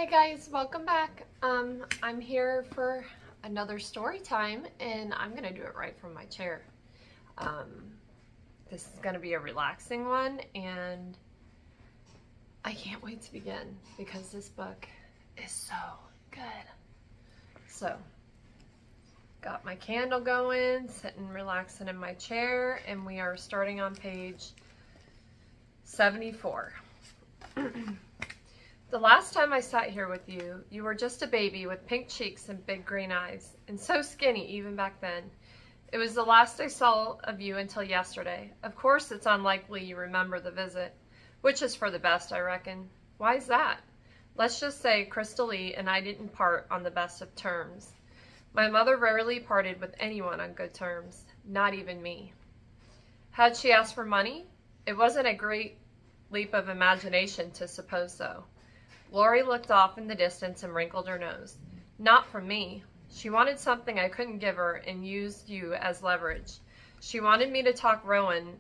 Hi guys, welcome back. I'm here for another story time and I'm gonna do it right from my chair. Um, this is gonna be a relaxing one and I can't wait to begin because this book is so good. So, got my candle going, sitting relaxing in my chair, and we are starting on page 74. The last time I sat here with you, you were just a baby with pink cheeks and big green eyes, and so skinny even back then. It was the last I saw of you until yesterday. Of course, it's unlikely you remember the visit, which is for the best, I reckon. Why is that? Let's just say Crystal Lee and I didn't part on the best of terms. My mother rarely parted with anyone on good terms, not even me. Had she asked for money? It wasn't a great leap of imagination to suppose so. Lori looked off in the distance and wrinkled her nose. Not from me. She wanted something I couldn't give her and used you as leverage. She wanted me to talk Rowan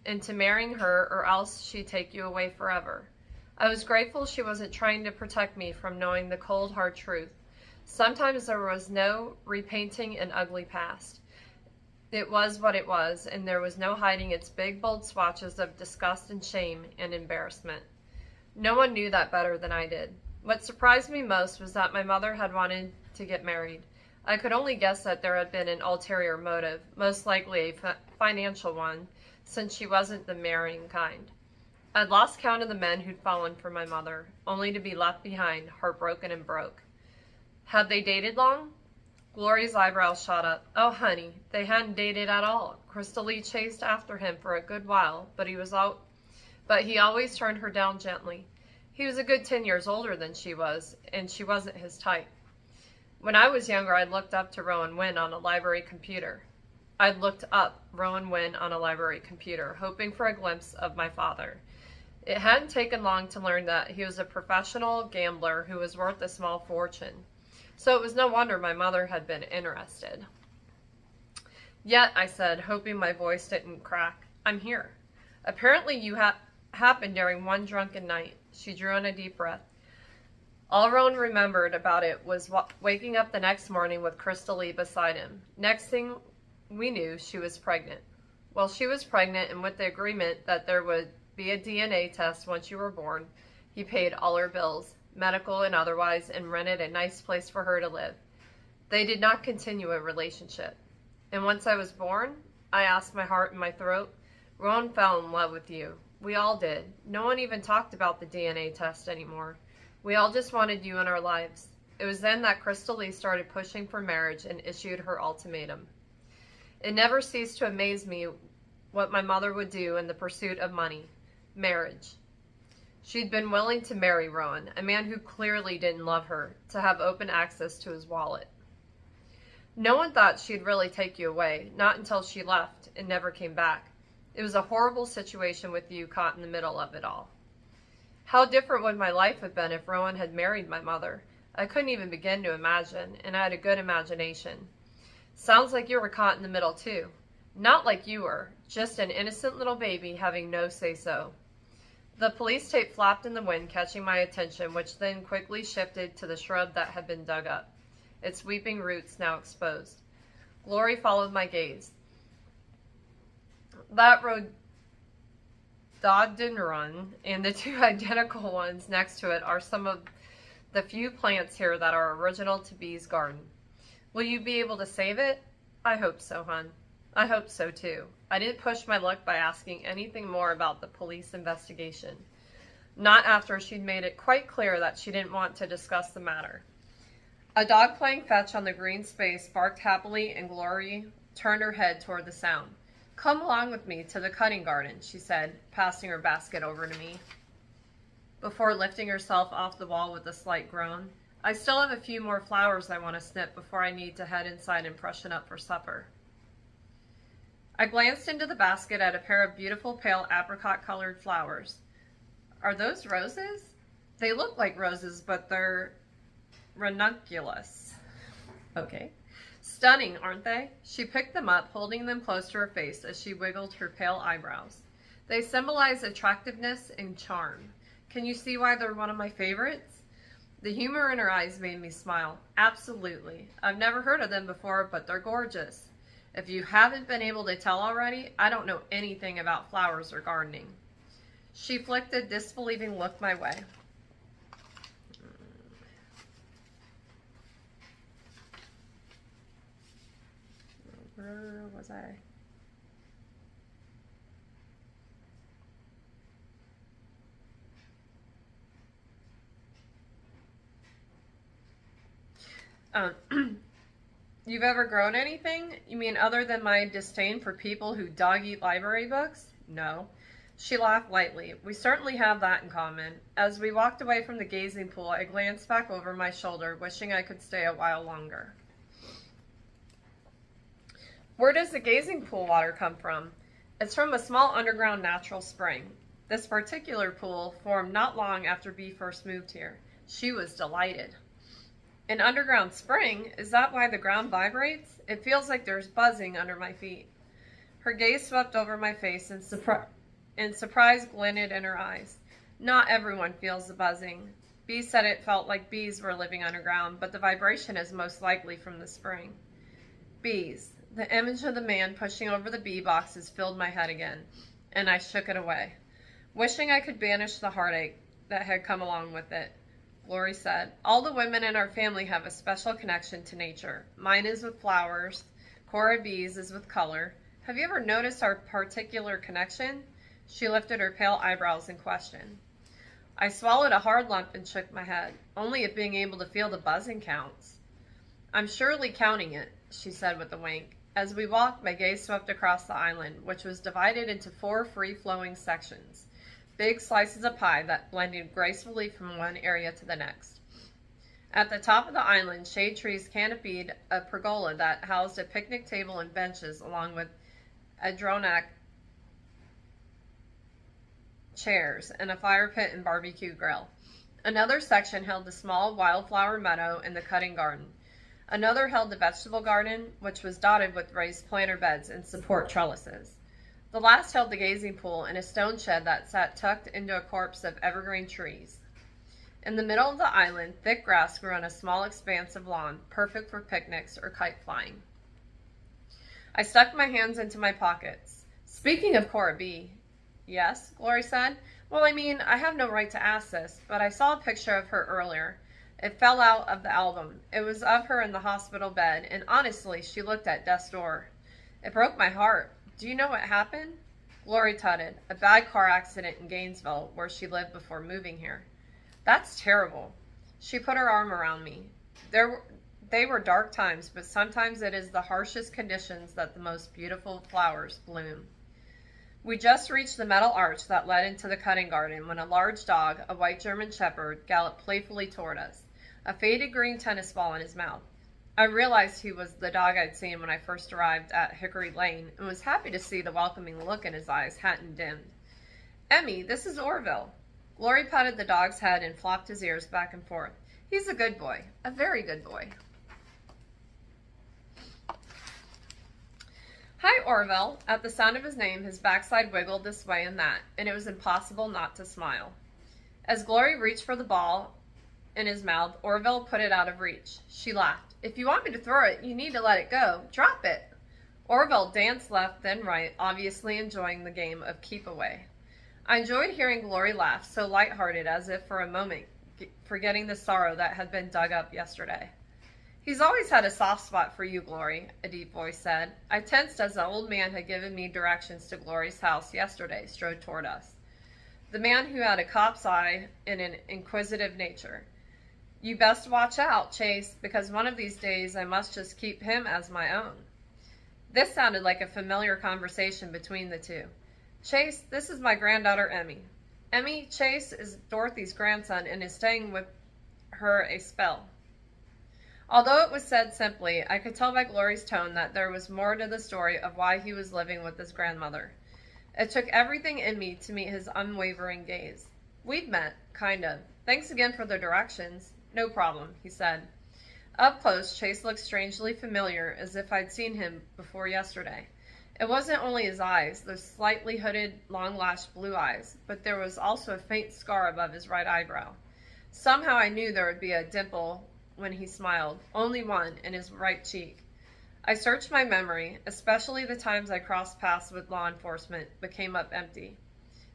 into marrying her or else she'd take you away forever. I was grateful she wasn't trying to protect me from knowing the cold, hard truth. Sometimes there was no repainting an ugly past. It was what it was, and there was no hiding its big, bold swatches of disgust and shame and embarrassment. No one knew that better than I did. What surprised me most was that my mother had wanted to get married. I could only guess that there had been an ulterior motive, most likely a financial one, since she wasn't the marrying kind. I'd lost count of the men who'd fallen for my mother, only to be left behind, heartbroken and broke. Had they dated long? Gloria's eyebrows shot up. Oh, honey, they hadn't dated at all. Crystal Lee chased after him for a good while, but he always turned her down gently. He was a good 10 years older than she was, and she wasn't his type. When I was younger, I looked up to Rowan Wynn on a library computer. Hoping for a glimpse of my father. It hadn't taken long to learn that he was a professional gambler who was worth a small fortune. So it was no wonder my mother had been interested. Yet, I said, hoping my voice didn't crack, I'm here. Apparently you happened during one drunken night. She drew in a deep breath. All Rowan remembered about it was waking up the next morning with Crystal Lee beside him. Next thing we knew, she was pregnant. Well, she was pregnant, and with the agreement that there would be a DNA test once you were born, he paid all her bills, medical and otherwise, and rented a nice place for her to live. They did not continue a relationship. And once I was born, I asked my heart in my throat, Rowan fell in love with you. We all did. No one even talked about the DNA test anymore. We all just wanted you in our lives. It was then that Crystal Lee started pushing for marriage and issued her ultimatum. It never ceased to amaze me what my mother would do in the pursuit of money. Marriage. She'd been willing to marry Rowan, a man who clearly didn't love her, to have open access to his wallet. No one thought she'd really take you away, not until she left and never came back. It was a horrible situation with you caught in the middle of it all. How different would my life have been if Rowan had married my mother? I couldn't even begin to imagine, and I had a good imagination. Sounds like you were caught in the middle too. Not like you were, just an innocent little baby having no say-so. The police tape flapped in the wind, catching my attention, which then quickly shifted to the shrub that had been dug up, its weeping roots now exposed. Glory followed my gaze. That rhododendron and the two identical ones next to it are some of the few plants here that are original to Bee's garden. Will you be able to save it? I hope so, hon. I hope so, too. I didn't push my luck by asking anything more about the police investigation. Not after she'd made it quite clear that she didn't want to discuss the matter. A dog playing fetch on the green space barked happily, and Glory turned her head toward the sound. Come along with me to the cutting garden, she said, passing her basket over to me, before lifting herself off the wall with a slight groan. I still have a few more flowers I want to snip before I need to head inside and freshen up for supper. I glanced into the basket at a pair of beautiful pale apricot-colored flowers. Are those roses? They look like roses, but they're ranunculus. Okay. Stunning, aren't they? She picked them up, holding them close to her face as she wiggled her pale eyebrows. They symbolize attractiveness and charm. Can you see why they're one of my favorites? The humor in her eyes made me smile. Absolutely. I've never heard of them before, but they're gorgeous. If you haven't been able to tell already, I don't know anything about flowers or gardening. She flicked a disbelieving look my way. Where was I? You've ever grown anything? You mean other than my disdain for people who dog-eat library books? No. She laughed lightly. We certainly have that in common. As we walked away from the gazing pool, I glanced back over my shoulder, wishing I could stay a while longer. Where does the gazing pool water come from? It's from a small underground natural spring. This particular pool formed not long after Bee first moved here. She was delighted. An underground spring? Is that why the ground vibrates? It feels like there's buzzing under my feet. Her gaze swept over my face and surprise glinted in her eyes. Not everyone feels the buzzing. Bee said it felt like bees were living underground, but the vibration is most likely from the spring. Bees. The image of the man pushing over the bee boxes filled my head again, and I shook it away, wishing I could banish the heartache that had come along with it. Glory said, all the women in our family have a special connection to nature. Mine is with flowers. Cora B's is with color. Have you ever noticed our particular connection? She lifted her pale eyebrows in question. I swallowed a hard lump and shook my head. Only if being able to feel the buzzing counts. I'm surely counting it, she said with a wink. As we walked, my gaze swept across the island, which was divided into 4 free-flowing sections. Big slices of pie that blended gracefully from one area to the next. At the top of the island, shade trees canopied a pergola that housed a picnic table and benches along with Adirondack chairs and a fire pit and barbecue grill. Another section held the small wildflower meadow and the cutting garden. Another held the vegetable garden, which was dotted with raised planter beds and support trellises. The last held the gazing pool and a stone shed that sat tucked into a copse of evergreen trees. In the middle of the island, thick grass grew on a small expanse of lawn, perfect for picnics or kite flying. I stuck my hands into my pockets. Speaking of Cora B. Yes, Glory said. Well, I mean, I have no right to ask this, but I saw a picture of her earlier. It fell out of the album. It was of her in the hospital bed, and honestly, she looked at death's door. It broke my heart. Do you know what happened? Glory tutted. A bad car accident in Gainesville, where she lived before moving here. That's terrible. She put her arm around me. They were dark times, but sometimes it is the harshest conditions that the most beautiful flowers bloom. We just reached the metal arch that led into the cutting garden when a large dog, a white German shepherd, galloped playfully toward us, a faded green tennis ball in his mouth. I realized he was the dog I'd seen when I first arrived at Hickory Lane and was happy to see the welcoming look in his eyes hadn't dimmed. Emmy, this is Orville. Glory patted the dog's head and flopped his ears back and forth. He's a good boy, a very good boy. Hi, Orville. At the sound of his name, his backside wiggled this way and that, and it was impossible not to smile. As Glory reached for the ball in his mouth, Orville put it out of reach. She laughed. If you want me to throw it, you need to let it go. Drop it. Orville danced left, then right, obviously enjoying the game of keep away. I enjoyed hearing Glory laugh, so lighthearted as if for a moment forgetting the sorrow that had been dug up yesterday. He's always had a soft spot for you, Glory, a deep voice said. I tensed as the old man had given me directions to Glory's house yesterday strode toward us. The man who had a cop's eye and an inquisitive nature. You best watch out, Chase, because one of these days I must just keep him as my own. This sounded like a familiar conversation between the two. Chase, this is my granddaughter, Emmy. Emmy, Chase is Dorothy's grandson and is staying with her a spell. Although it was said simply, I could tell by Glory's tone that there was more to the story of why he was living with his grandmother. It took everything in me to meet his unwavering gaze. We've met, kind of. Thanks again for the directions. No problem, he said. Up close, Chase looked strangely familiar, as if I'd seen him before yesterday. It wasn't only his eyes, those slightly hooded, long-lashed blue eyes, but there was also a faint scar above his right eyebrow. Somehow I knew there would be a dimple when he smiled, only one, in his right cheek. I searched my memory, especially the times I crossed paths with law enforcement, but came up empty.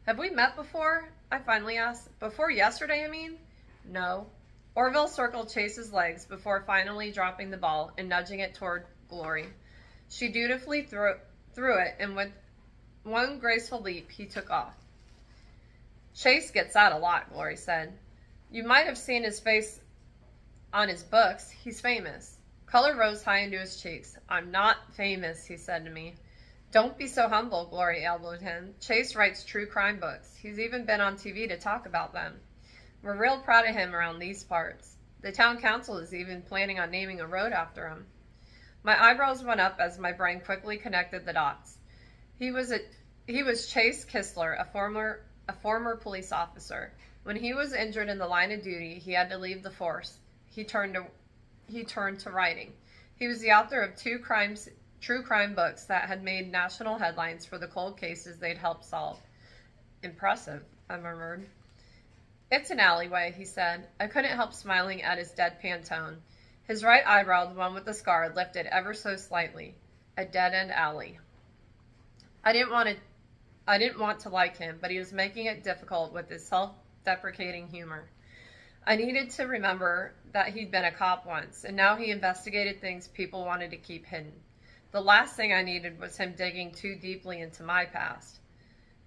Have we met before? I finally asked. Before yesterday, I mean? No. Orville circled Chase's legs before finally dropping the ball and nudging it toward Glory. She dutifully threw it, and with one graceful leap, he took off. Chase gets that a lot, Glory said. You might have seen his face on his books. He's famous. Color rose high into his cheeks. I'm not famous, he said to me. Don't be so humble, Glory elbowed him. Chase writes true crime books. He's even been on TV to talk about them. We're real proud of him around these parts. The town council is even planning on naming a road after him. My eyebrows went up as my brain quickly connected the dots. He was Chase Kistler, a former police officer. When he was injured in the line of duty, he had to leave the force. He turned to writing. He was the author of two true crime books that had made national headlines for the cold cases they'd helped solve. Impressive, I murmured. It's an alleyway, he said. I couldn't help smiling at his deadpan tone. His right eyebrow, the one with the scar, lifted ever so slightly. A dead-end alley. I didn't want to like him, but he was making it difficult with his self-deprecating humor. I needed to remember that he'd been a cop once, and now he investigated things people wanted to keep hidden. The last thing I needed was him digging too deeply into my past.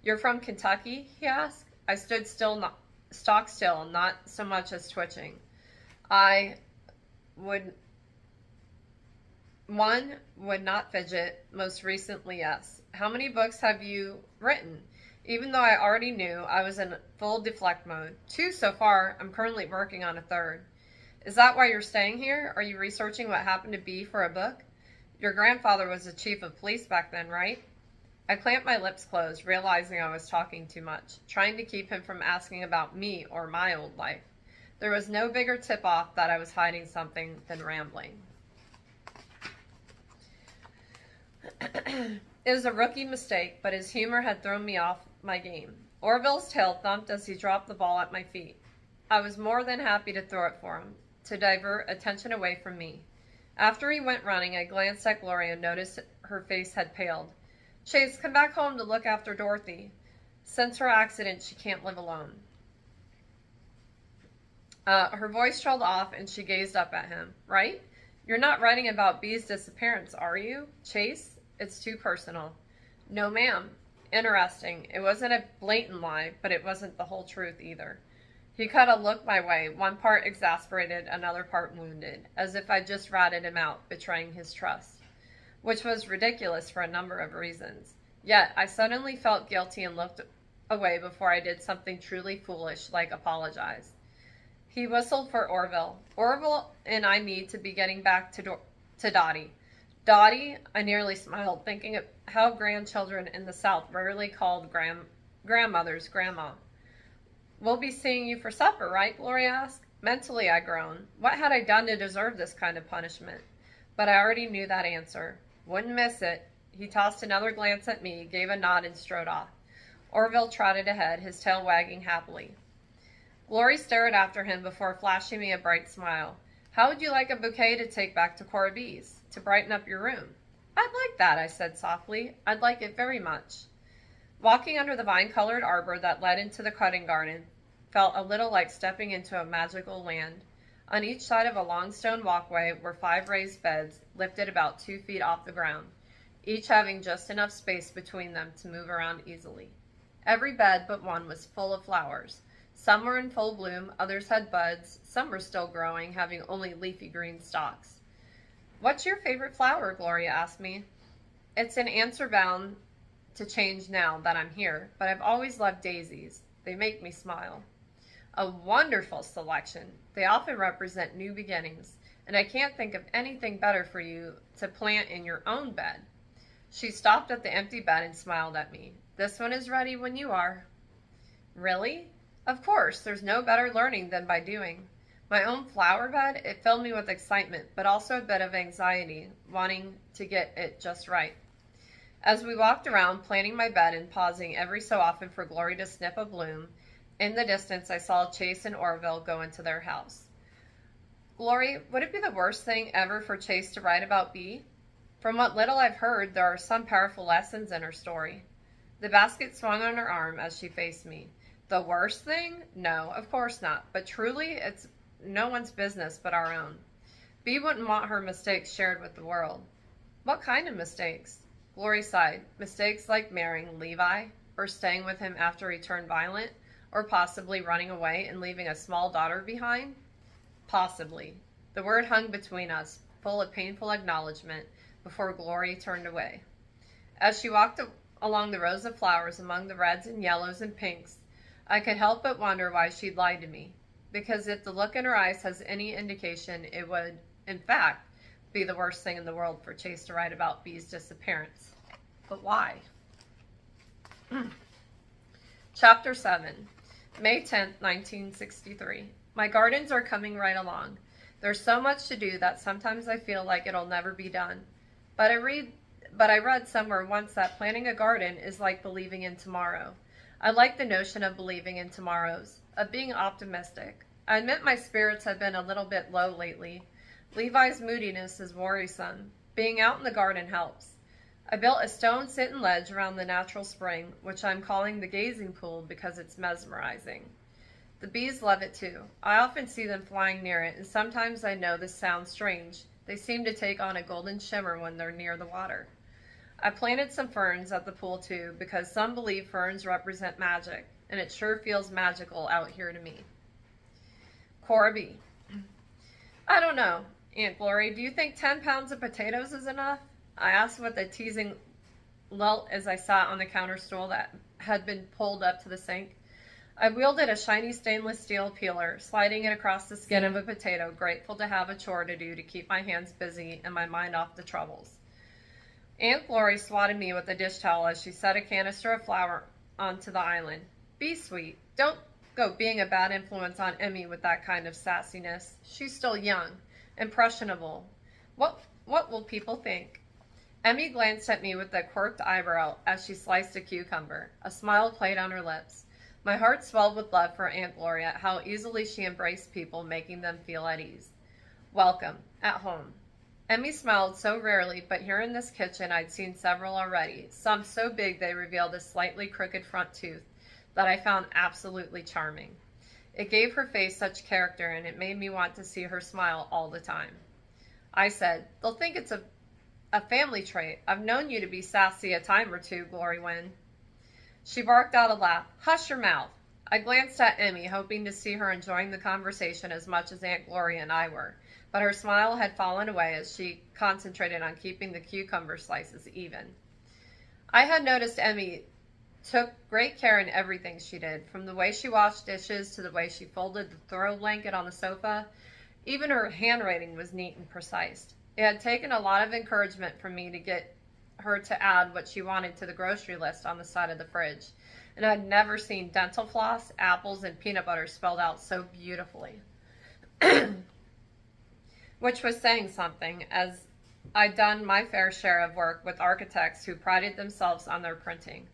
You're from Kentucky? He asked. I stood stock still, not so much as twitching. One would not fidget. Most recently, yes. How many books have you written? Even though I already knew, I was in full deflect mode. 2 so far. I'm currently working on a 3rd. Is that why you're staying here? Are you researching what happened to Bee for a book? Your grandfather was the chief of police back then, right? I clamped my lips closed, realizing I was talking too much, trying to keep him from asking about me or my old life. There was no bigger tip-off that I was hiding something than rambling. It was a rookie mistake, but his humor had thrown me off my game. Orville's tail thumped as he dropped the ball at my feet. I was more than happy to throw it for him, to divert attention away from me. After he went running, I glanced at Gloria and noticed her face had paled. Chase, come back home to look after Dorothy. Since her accident, she can't live alone. Her voice trailed off and she gazed up at him. Right? You're not writing about Bee's disappearance, are you? Chase? It's too personal. No, ma'am. Interesting. It wasn't a blatant lie, but it wasn't the whole truth either. He cut a look my way, one part exasperated, another part wounded, as if I just ratted him out, betraying his trust. Which was ridiculous for a number of reasons. Yet, I suddenly felt guilty and looked away before I did something truly foolish, like apologize. He whistled for Orville. Orville and I need to be getting back to Dottie. Dottie? I nearly smiled, thinking of how grandchildren in the South rarely called grandmothers grandma. We'll be seeing you for supper, right? Gloria asked. Mentally, I groaned. What had I done to deserve this kind of punishment? But I already knew that answer. Wouldn't miss it. He tossed another glance at me, gave a nod, and strode off. Orville trotted ahead, his tail wagging happily. Glory stared after him before flashing me a bright smile. How would you like a bouquet to take back to Cora Bee's, to brighten up your room? I'd like that, I said softly. I'd like it very much. Walking under the vine-colored arbor that led into the cutting garden felt a little like stepping into a magical land. On each side of a long stone walkway were 5 raised beds, lifted about 2 feet off the ground, each having just enough space between them to move around easily. Every bed but one was full of flowers. Some were in full bloom, others had buds, some were still growing, having only leafy green stalks. What's your favorite flower? Gloria asked me. It's an answer bound to change now that I'm here, but I've always loved daisies. They make me smile. A wonderful selection. They often represent new beginnings, and I can't think of anything better for you to plant in your own bed. She stopped at the empty bed and smiled at me. This one is ready when you are. Really? Of course, there's no better learning than by doing. My own flower bed, it filled me with excitement, but also a bit of anxiety, wanting to get it just right. As we walked around, planning my bed and pausing every so often for Glory to snip a bloom, In the distance, I saw Chase and Orville go into their house. Glory, would it be the worst thing ever for Chase to write about Bee? From what little I've heard, there are some powerful lessons in her story. The basket swung on her arm as she faced me. The worst thing? No, of course not. But truly, it's no one's business but our own. Bee wouldn't want her mistakes shared with the world. What kind of mistakes? Glory sighed. Mistakes like marrying Levi, or staying with him after he turned violent, or possibly running away and leaving a small daughter behind? Possibly. The word hung between us, full of painful acknowledgement, before Glory turned away. As she walked along the rows of flowers among the reds and yellows and pinks, I could help but wonder why she'd lied to me. Because if the look in her eyes has any indication, it would, in fact, be the worst thing in the world for Chase to write about Bee's disappearance. But why? Chapter 7, May 10th, 1963. My gardens are coming right along. There's so much to do that sometimes I feel like it'll never be done. But I read somewhere once that planting a garden is like believing in tomorrow. I like the notion of believing in tomorrows, of being optimistic. I admit my spirits have been a little bit low lately. Levi's moodiness is worrisome. Being out in the garden helps. I built a stone sit-and ledge around the natural spring, which I'm calling the gazing pool because it's mesmerizing. The bees love it too. I often see them flying near it, and sometimes I know this sounds strange. They seem to take on a golden shimmer when they're near the water. I planted some ferns at the pool too, because some believe ferns represent magic, and it sure feels magical out here to me. Cora B. I don't know, Aunt Glory, do you think 10 pounds of potatoes is enough? I asked with a teasing lilt as I sat on the counter stool that had been pulled up to the sink. I wielded a shiny stainless steel peeler, sliding it across the skin of a potato, grateful to have a chore to do to keep my hands busy and my mind off the troubles. Aunt Glory swatted me with a dish towel as she set a canister of flour onto the island. Be sweet. Don't go being a bad influence on Emmy with that kind of sassiness. She's still young, impressionable. What will people think? Emmy glanced at me with a quirked eyebrow as she sliced a cucumber. A smile played on her lips. My heart swelled with love for Aunt Gloria, how easily she embraced people, making them feel at ease. Welcome, at home. Emmy smiled so rarely, but here in this kitchen I'd seen several already, some so big they revealed a slightly crooked front tooth that I found absolutely charming. It gave her face such character, and it made me want to see her smile all the time. I said, they'll think it's a family trait. I've known you to be sassy a time or two, Glory Wynn. She barked out a laugh. Hush your mouth. I glanced at Emmy, hoping to see her enjoying the conversation as much as Aunt Gloria and I were, but her smile had fallen away as she concentrated on keeping the cucumber slices even. I had noticed Emmy took great care in everything she did, from the way she washed dishes to the way she folded the throw blanket on the sofa. Even her handwriting was neat and precise. It had taken a lot of encouragement from me to get her to add what she wanted to the grocery list on the side of the fridge, and I'd never seen dental floss, apples, and peanut butter spelled out so beautifully. Which was saying something, as I'd done my fair share of work with architects who prided themselves on their printing.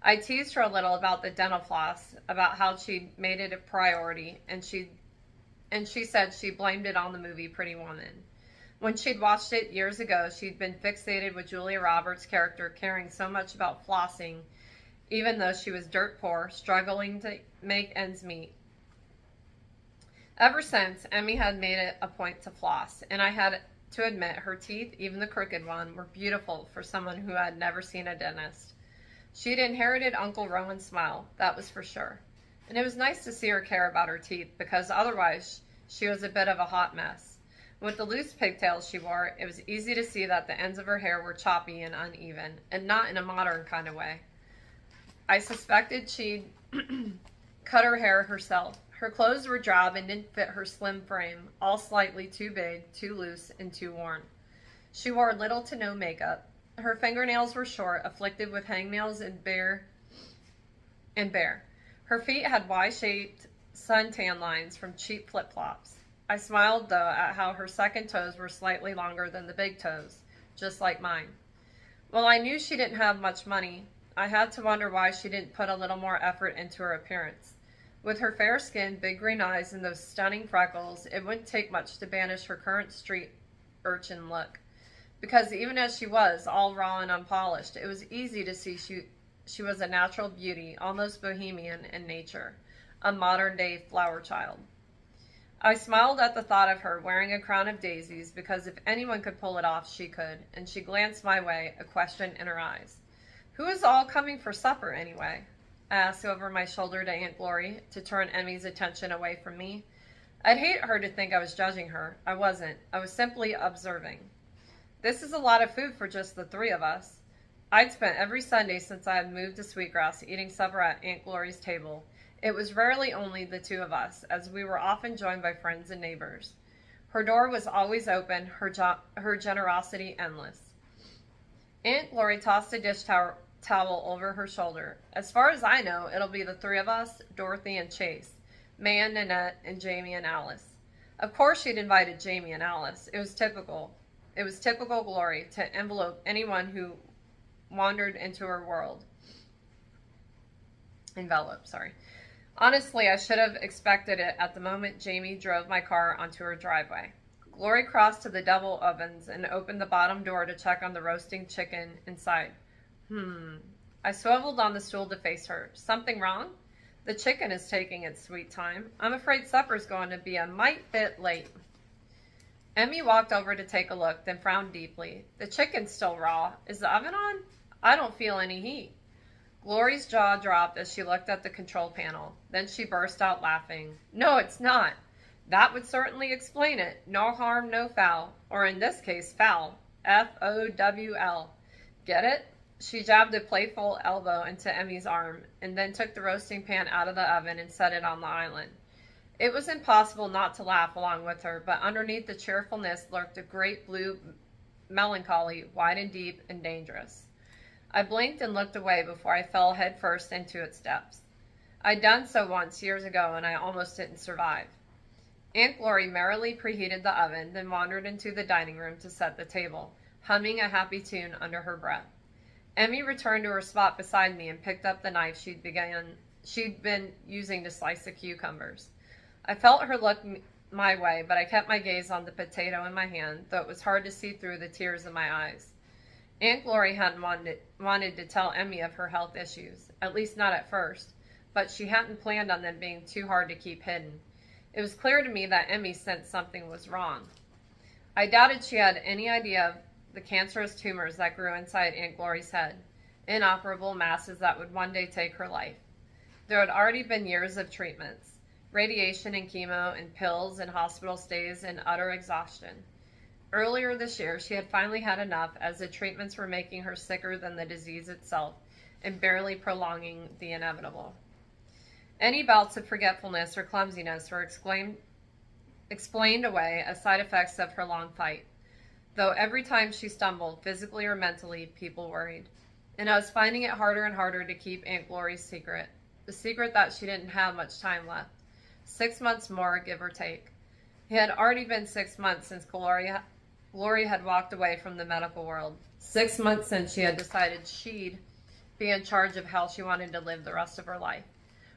I teased her a little about the dental floss, about how she'd made it a priority, and she said she blamed it on the movie Pretty Woman. When she'd watched it years ago, she'd been fixated with Julia Roberts' character caring so much about flossing, even though she was dirt poor, struggling to make ends meet. Ever since, Emmy had made it a point to floss, and I had to admit her teeth, even the crooked one, were beautiful for someone who had never seen a dentist. She'd inherited Uncle Rowan's smile, that was for sure. And it was nice to see her care about her teeth, because otherwise she was a bit of a hot mess. With the loose pigtails she wore, it was easy to see that the ends of her hair were choppy and uneven, and not in a modern kind of way. I suspected she'd cut her hair herself. Her clothes were drab and didn't fit her slim frame, all slightly too big, too loose, and too worn. She wore little to no makeup. Her fingernails were short, afflicted with hangnails and bare. Her feet had Y-shaped suntan lines from cheap flip-flops. I smiled, though, at how her second toes were slightly longer than the big toes, just like mine. Well, I knew she didn't have much money. I had to wonder why she didn't put a little more effort into her appearance. With her fair skin, big green eyes, and those stunning freckles, it wouldn't take much to banish her current street urchin look. Because even as she was, all raw and unpolished, it was easy to see she was a natural beauty, almost bohemian in nature, a modern-day flower child. I smiled at the thought of her wearing a crown of daisies because if anyone could pull it off, she could, and she glanced my way, a question in her eyes. "Who is all coming for supper, anyway?" I asked over my shoulder to Aunt Glory to turn Emmy's attention away from me. I'd hate her to think I was judging her. I wasn't. I was simply observing. "This is a lot of food for just the three of us." I'd spent every Sunday since I had moved to Sweetgrass eating supper at Aunt Glory's table. It was rarely only the two of us, as we were often joined by friends and neighbors. Her door was always open, her generosity endless. Aunt Glory tossed a dish towel over her shoulder. "As far as I know, it'll be the three of us, Dorothy and Chase, May and Nanette, and Jamie and Alice." Of course she'd invited Jamie and Alice. It was typical Glory to envelope anyone who wandered into her world. Honestly, I should have expected it at the moment Jamie drove my car onto her driveway. Glory crossed to the double ovens and opened the bottom door to check on the roasting chicken inside. I swiveled on the stool to face her. "Something wrong?" "The chicken is taking its sweet time. I'm afraid supper's going to be a mite bit late." Emmy walked over to take a look, then frowned deeply. "The chicken's still raw. Is the oven on? I don't feel any heat." Glory's jaw dropped as she looked at the control panel. Then she burst out laughing. "No, it's not. That would certainly explain it. No harm, no foul. Or in this case, foul. Fowl. Get it?" She jabbed a playful elbow into Emmy's arm, and then took the roasting pan out of the oven and set it on the island. It was impossible not to laugh along with her, but underneath the cheerfulness lurked a great blue melancholy, wide and deep and dangerous. I blinked and looked away before I fell headfirst into its depths. I'd done so once years ago, and I almost didn't survive. Aunt Glory merrily preheated the oven, then wandered into the dining room to set the table, humming a happy tune under her breath. Emmy returned to her spot beside me and picked up the knife she'd been using to slice the cucumbers. I felt her look my way, but I kept my gaze on the potato in my hand, though it was hard to see through the tears in my eyes. Aunt Glory hadn't wanted to tell Emmy of her health issues, at least not at first, but she hadn't planned on them being too hard to keep hidden. It was clear to me that Emmy sensed something was wrong. I doubted she had any idea of the cancerous tumors that grew inside Aunt Glory's head, inoperable masses that would one day take her life. There had already been years of treatments, radiation and chemo and pills and hospital stays and utter exhaustion. Earlier this year, she had finally had enough, as the treatments were making her sicker than the disease itself and barely prolonging the inevitable. Any bouts of forgetfulness or clumsiness were explained away as side effects of her long fight, though every time she stumbled, physically or mentally, people worried. And I was finding it harder and harder to keep Aunt Glory's secret, the secret that she didn't have much time left. 6 months more, give or take. It had already been 6 months since Glory had walked away from the medical world. 6 months since she had decided she'd be in charge of how she wanted to live the rest of her life.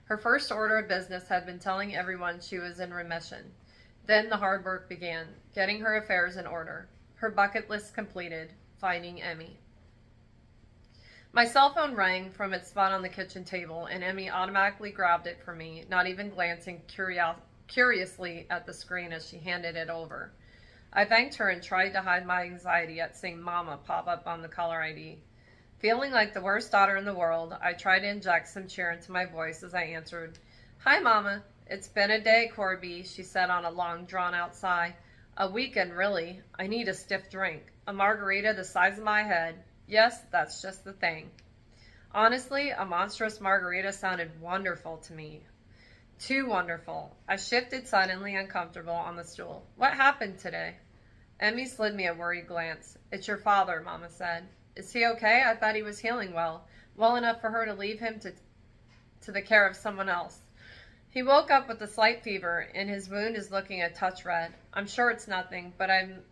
Her first order of business had been telling everyone she was in remission. Then the hard work began, getting her affairs in order. Her bucket list completed, finding Emmy. My cell phone rang from its spot on the kitchen table, and Emmy automatically grabbed it for me, not even glancing curiously at the screen as she handed it over. I thanked her and tried to hide my anxiety at seeing Mama pop up on the caller ID. Feeling like the worst daughter in the world, I tried to inject some cheer into my voice as I answered. "Hi, Mama. It's been a day, Corby," she said on a long, drawn-out sigh. "A weekend, really. I need a stiff drink. A margarita the size of my head. Yes, that's just the thing." Honestly, a monstrous margarita sounded wonderful to me. Too wonderful. I shifted suddenly uncomfortable on the stool. "What happened today?" Emmy slid me a worried glance. "It's your father," Mama said. "Is he okay? I thought he was healing well enough for her to leave him to the care of someone else." "He woke up with a slight fever, and his wound is looking a touch red. I'm sure it's nothing, but I'm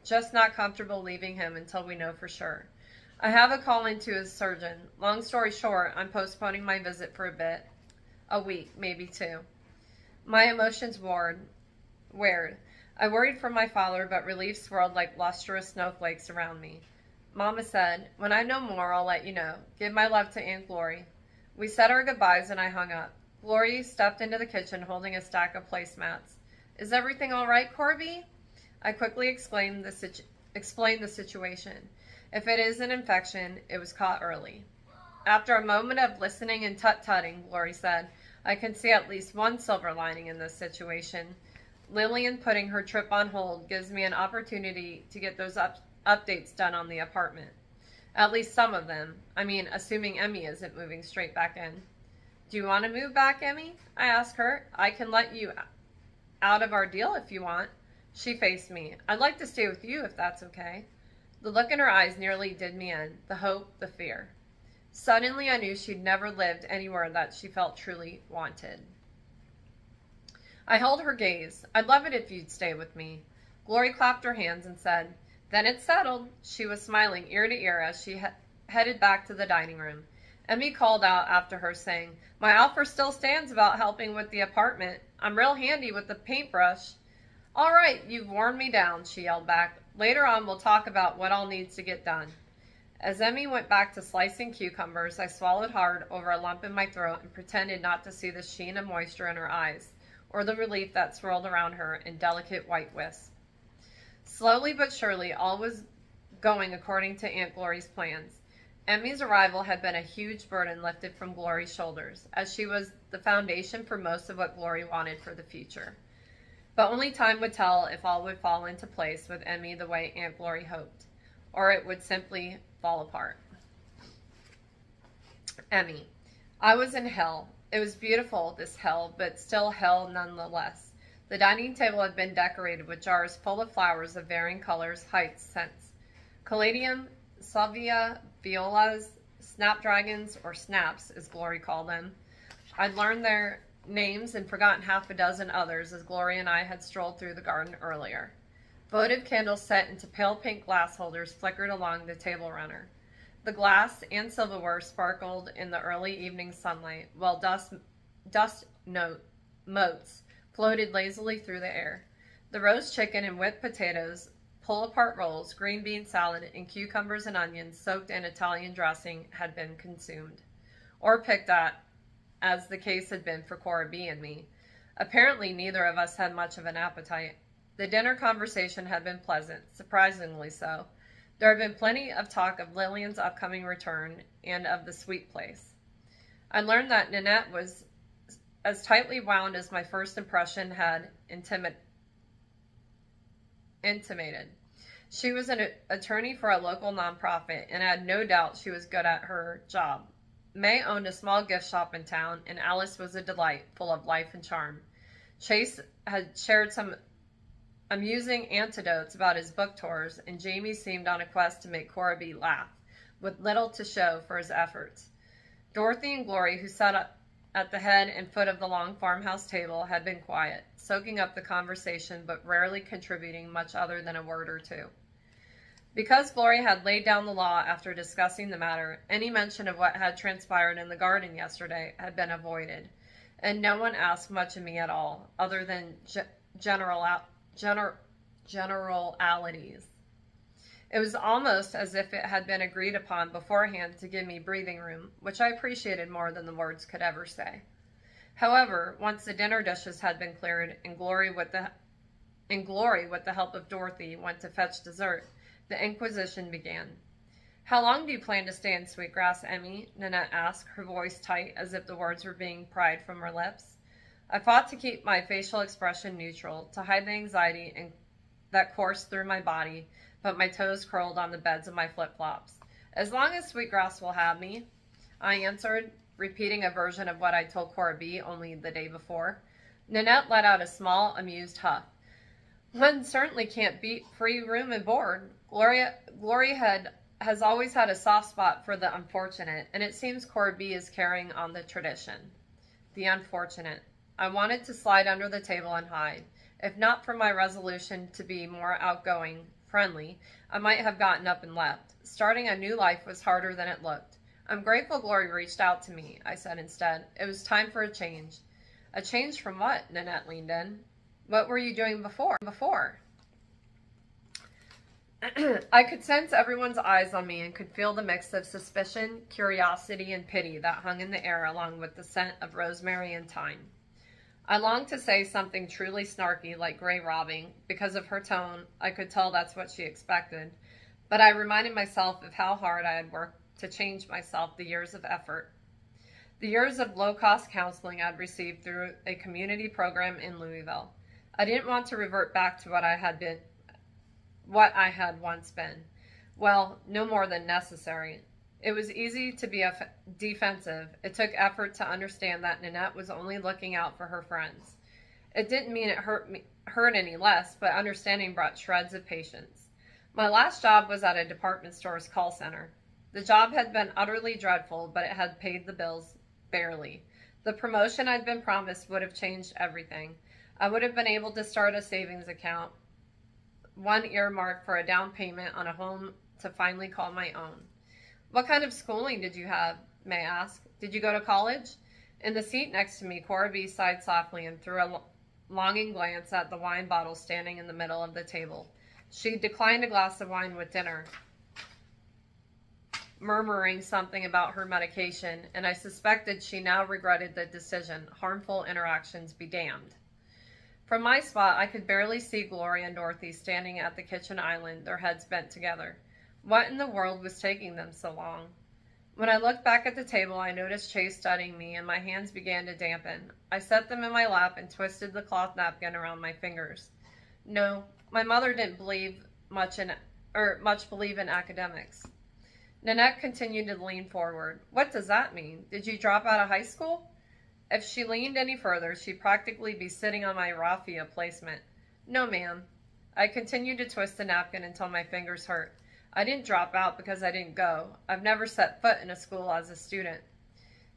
just not comfortable leaving him until we know for sure. I have a call into his surgeon. Long story short, I'm postponing my visit for a bit." a week, maybe 2. My emotions wared. I worried for my father, but relief swirled like lustrous snowflakes around me. Mama said, "When I know more, I'll let you know. Give my love to Aunt Glory." We said our goodbyes and I hung up. Glory stepped into the kitchen holding a stack of placemats. "Is everything all right, Corby?" I quickly explained the situation. If it is an infection, it was caught early. After a moment of listening and tut-tutting, Glory said, "I can see at least one silver lining in this situation. Lillian putting her trip on hold gives me an opportunity to get those updates done on the apartment. At least some of them. I mean, assuming Emmy isn't moving straight back in." "Do you want to move back, Emmy?" I asked her. "I can let you out of our deal if you want." She faced me. "I'd like to stay with you if that's okay." The look in her eyes nearly did me in. The hope, the fear. Suddenly I knew she'd never lived anywhere that she felt truly wanted. I held her gaze. "I'd love it if you'd stay with me." Glory clapped her hands and said, "Then it's settled." She was smiling ear to ear as she headed back to the dining room. Emmy called out after her, saying, "My offer still stands about helping with the apartment. I'm real handy with the paintbrush." "All right, you've worn me down," she yelled back. "Later on we'll talk about what all needs to get done." As Emmy went back to slicing cucumbers, I swallowed hard over a lump in my throat and pretended not to see the sheen of moisture in her eyes, or the relief that swirled around her in delicate white wisps. Slowly but surely, all was going according to Aunt Glory's plans. Emmy's arrival had been a huge burden lifted from Glory's shoulders, as she was the foundation for most of what Glory wanted for the future. But only time would tell if all would fall into place with Emmy the way Aunt Glory hoped, or it would simply fall apart. Emmy. I was in hell. It was beautiful, this hell, but still hell nonetheless. The dining table had been decorated with jars full of flowers of varying colors, heights, scents. Caladium, salvia, violas, snapdragons, or snaps, as Glory called them. I'd learned their names and forgotten half a dozen others as Glory and I had strolled through the garden earlier. Votive candles set into pale pink glass holders flickered along the table runner. The glass and silverware sparkled in the early evening sunlight, while dust motes floated lazily through the air. The roast chicken and whipped potatoes, pull-apart rolls, green bean salad, and cucumbers and onions soaked in Italian dressing had been consumed, or picked at, as the case had been for Cora B. and me. Apparently neither of us had much of an appetite. The dinner conversation had been pleasant, surprisingly so. There had been plenty of talk of Lillian's upcoming return and of the sweet place. I learned that Nanette was as tightly wound as my first impression had intimated. She was an attorney for a local nonprofit, and I had no doubt she was good at her job. May owned a small gift shop in town, and Alice was a delight, full of life and charm. Chase had shared some amusing anecdotes about his book tours, and Jamie seemed on a quest to make Cora B. laugh, with little to show for his efforts. Dorothy and Glory, who sat up at the head and foot of the long farmhouse table, had been quiet, soaking up the conversation but rarely contributing much other than a word or two. Because Glory had laid down the law after discussing the matter, any mention of what had transpired in the garden yesterday had been avoided, and no one asked much of me at all, other than generalities. It was almost as if it had been agreed upon beforehand to give me breathing room, which I appreciated more than the words could ever say. However, once the dinner dishes had been cleared and Glory, with the help of Dorothy, went to fetch dessert, the inquisition began. "How long do you plan to stay in Sweetgrass, Emmy?" Nanette asked, her voice tight as if the words were being pried from her lips. I fought to keep my facial expression neutral, to hide the anxiety that coursed through my body, but my toes curled on the beds of my flip-flops. "As long as Sweetgrass will have me," I answered, repeating a version of what I told Cora B. only the day before. Nanette let out a small, amused huff. "One certainly can't beat free room and board. Glory has always had a soft spot for the unfortunate, and it seems Cora B. is carrying on the tradition." The unfortunate. I wanted to slide under the table and hide. If not for my resolution to be more outgoing, friendly, I might have gotten up and left. Starting a new life was harder than it looked. I'm grateful Glory reached out to me, I said instead. It was time for a change. A change from what? Nanette leaned in. What were you doing before? I could sense everyone's eyes on me and could feel the mix of suspicion, curiosity, and pity that hung in the air along with the scent of rosemary and thyme. I longed to say something truly snarky like gray robbing. Because of her tone, I could tell that's what she expected. But I reminded myself of how hard I had worked to change myself, the years of effort. The years of low-cost counseling I'd received through a community program in Louisville. I didn't want to revert back to what I had once been. Well, no more than necessary. It was easy to be defensive. It took effort to understand that Nanette was only looking out for her friends. It didn't mean it hurt any less, but understanding brought shreds of patience. My last job was at a department store's call center. The job had been utterly dreadful, but it had paid the bills barely. The promotion I'd been promised would have changed everything. I would have been able to start a savings account, one earmarked for a down payment on a home to finally call my own. What kind of schooling did you have, may I ask? Did you go to college? In the seat next to me, Cora B sighed softly and threw a longing glance at the wine bottle standing in the middle of the table. She declined a glass of wine with dinner, murmuring something about her medication, and I suspected she now regretted the decision. Harmful interactions be damned. From my spot, I could barely see Gloria and Dorothy standing at the kitchen island, their heads bent together. What in the world was taking them so long? When I looked back at the table, I noticed Chase studying me, and my hands began to dampen. I set them in my lap and twisted the cloth napkin around my fingers. No, my mother didn't much believe in academics. Nanette continued to lean forward. What does that mean? Did you drop out of high school? If she leaned any further, she'd practically be sitting on my raffia placement. No, ma'am. I continued to twist the napkin until my fingers hurt. I didn't drop out because I didn't go. I've never set foot in a school as a student.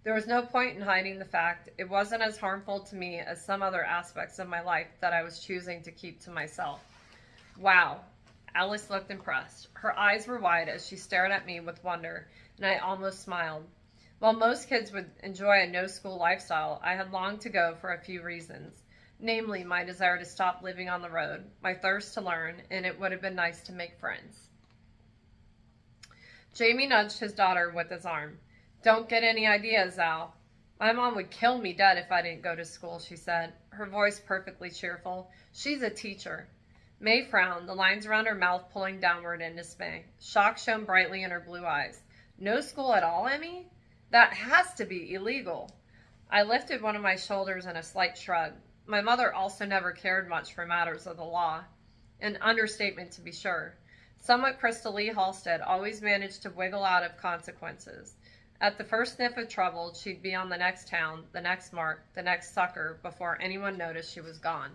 There was no point in hiding the fact. It wasn't as harmful to me as some other aspects of my life that I was choosing to keep to myself. Wow. Alice looked impressed. Her eyes were wide as she stared at me with wonder, and I almost smiled. While most kids would enjoy a no-school lifestyle, I had longed to go for a few reasons. Namely, my desire to stop living on the road, my thirst to learn, and it would have been nice to make friends. Jamie nudged his daughter with his arm. Don't get any ideas, Al. My mom would kill me dead if I didn't go to school, she said, her voice perfectly cheerful. She's a teacher. May frowned, the lines around her mouth pulling downward in dismay. Shock shone brightly in her blue eyes. No school at all, Emmy? That has to be illegal. I lifted one of my shoulders in a slight shrug. My mother also never cared much for matters of the law. An understatement, to be sure. Somewhat Crystal Lee Halstead always managed to wiggle out of consequences. At the first sniff of trouble, she'd be on the next town, the next mark, the next sucker, before anyone noticed she was gone.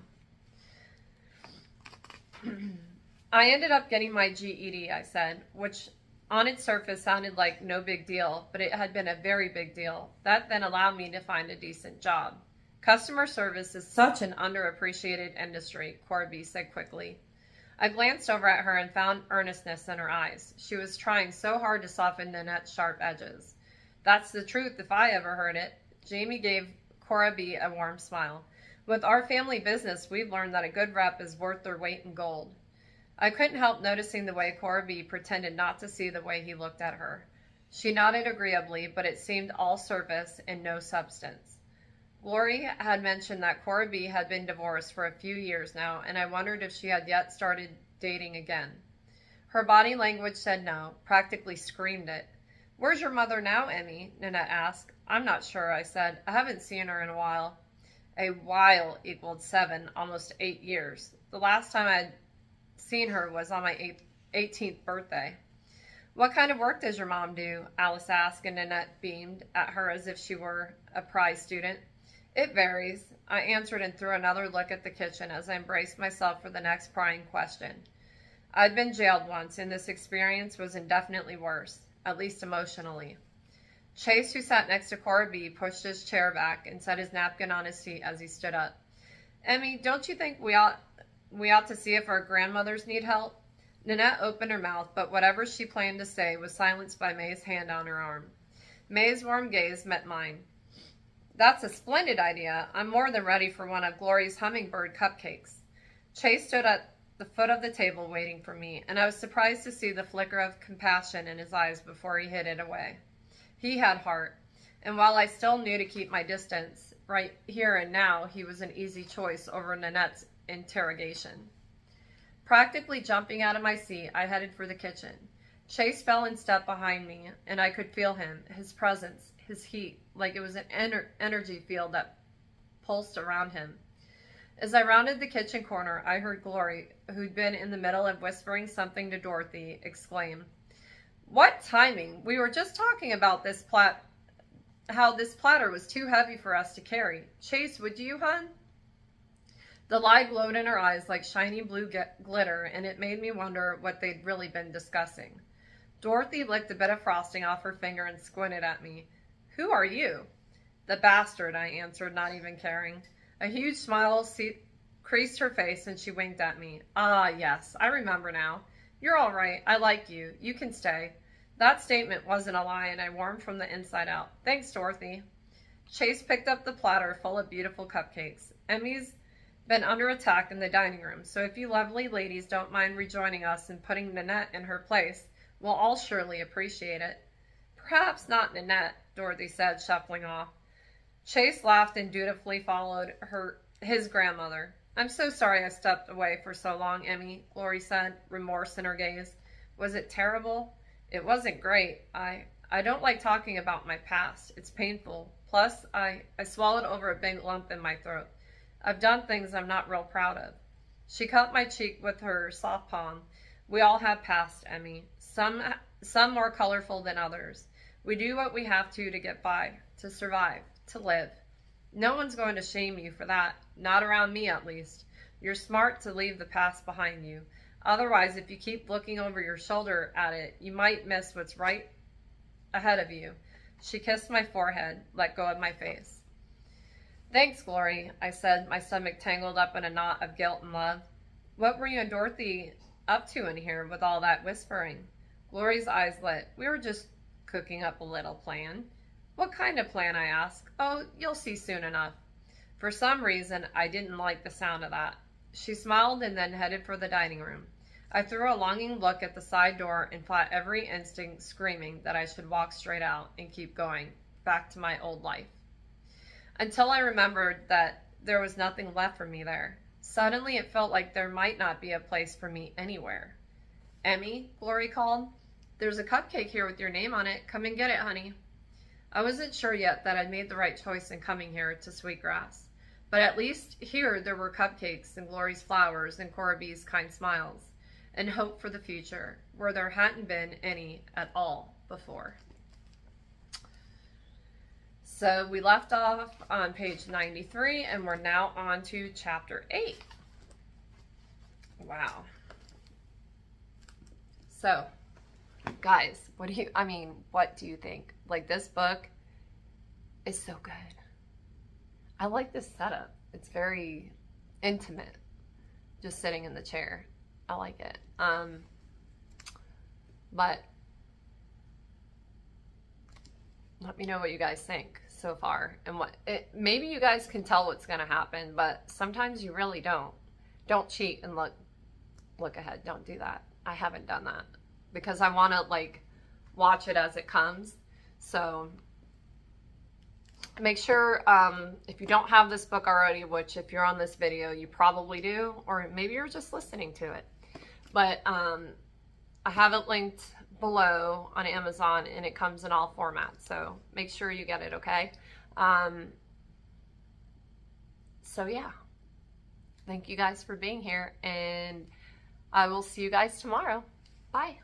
I ended up getting my GED, I said, which on its surface sounded like no big deal, but it had been a very big deal. That then allowed me to find a decent job. Customer service is such an underappreciated industry, Corby said quickly. I glanced over at her and found earnestness in her eyes. She was trying so hard to soften Nanette's sharp edges. That's the truth if I ever heard it. Jamie gave Cora B a warm smile. With our family business, we've learned that a good rep is worth their weight in gold. I couldn't help noticing the way Cora B pretended not to see the way he looked at her. She nodded agreeably, but it seemed all surface and no substance. Glory had mentioned that Cora B had been divorced for a few years now, and I wondered if she had yet started dating again. Her body language said no, practically screamed it. Where's your mother now, Emmy? Nanette asked. I'm not sure, I said. I haven't seen her in a while. A while equaled 7, almost 8 years. The last time I had seen her was on my 18th birthday. What kind of work does your mom do? Alice asked, and Nanette beamed at her as if she were a prize student. It varies, I answered and threw another look at the kitchen as I embraced myself for the next prying question. I'd been jailed once, and this experience was indefinitely worse, at least emotionally. Chase, who sat next to Cora B, pushed his chair back and set his napkin on his seat as he stood up. Emmy, don't you think we ought to see if our grandmothers need help? Nanette opened her mouth, but whatever she planned to say was silenced by May's hand on her arm. May's warm gaze met mine. That's a splendid idea. I'm more than ready for one of Glory's hummingbird cupcakes. Chase stood at the foot of the table waiting for me, and I was surprised to see the flicker of compassion in his eyes before he hid it away. He had heart, and while I still knew to keep my distance, right here and now, he was an easy choice over Nanette's interrogation. Practically jumping out of my seat, I headed for the kitchen. Chase fell in step behind me, and I could feel him, his presence, his heat, like it was an energy field that pulsed around him. As I rounded the kitchen corner, I heard Glory, who'd been in the middle of whispering something to Dorothy, exclaim, "What timing! We were just talking about this how this platter was too heavy for us to carry. Chase, would you, hun?" The light glowed in her eyes like shiny blue glitter, and it made me wonder what they'd really been discussing. Dorothy licked a bit of frosting off her finger and squinted at me. "Who are you?" "The bastard," I answered, not even caring. A huge smile creased her face, and she winked at me. "Ah, yes, I remember now. You're all right. I like you. You can stay." That statement wasn't a lie, and I warmed from the inside out. "Thanks, Dorothy." Chase picked up the platter full of beautiful cupcakes. "Emmy's been under attack in the dining room, so if you lovely ladies don't mind rejoining us and putting Nanette in her place, we'll all surely appreciate it." "Perhaps not Nanette," Dorothy said, shuffling off. Chase laughed and dutifully followed his grandmother. "I'm so sorry I stepped away for so long, Emmy," Glory said, remorse in her gaze. "Was it terrible?" "It wasn't great. I don't like talking about my past. It's painful. Plus, I swallowed over a big lump in my throat. I've done things I'm not real proud of." She cupped my cheek with her soft palm. "We all have past, Emmy. Some more colorful than others. We do what we have to get by, to survive, to live. No one's going to shame you for that. Not around me, at least. You're smart to leave the past behind you. Otherwise, if you keep looking over your shoulder at it, you might miss what's right ahead of you." She kissed my forehead, let go of my face. "Thanks, Glory," I said, my stomach tangled up in a knot of guilt and love. "What were you and Dorothy up to in here with all that whispering?" Glory's eyes lit. "We were just cooking up a little plan." "What kind of plan?" I asked. "Oh, you'll see soon enough." For some reason, I didn't like the sound of that. She smiled and then headed for the dining room. I threw a longing look at the side door and fought every instinct screaming that I should walk straight out and keep going, back to my old life. Until I remembered that there was nothing left for me there. Suddenly it felt like there might not be a place for me anywhere. "Emmy," Glory called, "there's a cupcake here with your name on it. Come and get it, honey." I wasn't sure yet that I'd made the right choice in coming here to Sweetgrass. But at least here there were cupcakes and Glory's flowers and Cora B's kind smiles, and hope for the future, where there hadn't been any at all before. So we left off on page 93, and we're now on to chapter 8. Wow. So, guys, what do you think? Like, this book is so good. I like this setup. It's very intimate, just sitting in the chair. I like it. But let me know what you guys think so far, and maybe you guys can tell what's going to happen, but sometimes you really don't. Don't cheat and look ahead. Don't do that. I haven't done that because I want to watch it as it comes. So make sure, if you don't have this book already, which if you're on this video, you probably do, or maybe you're just listening to it. But I have it linked below on Amazon, and it comes in all formats. So make sure you get it, okay? So yeah, thank you guys for being here, and I will see you guys tomorrow. Bye.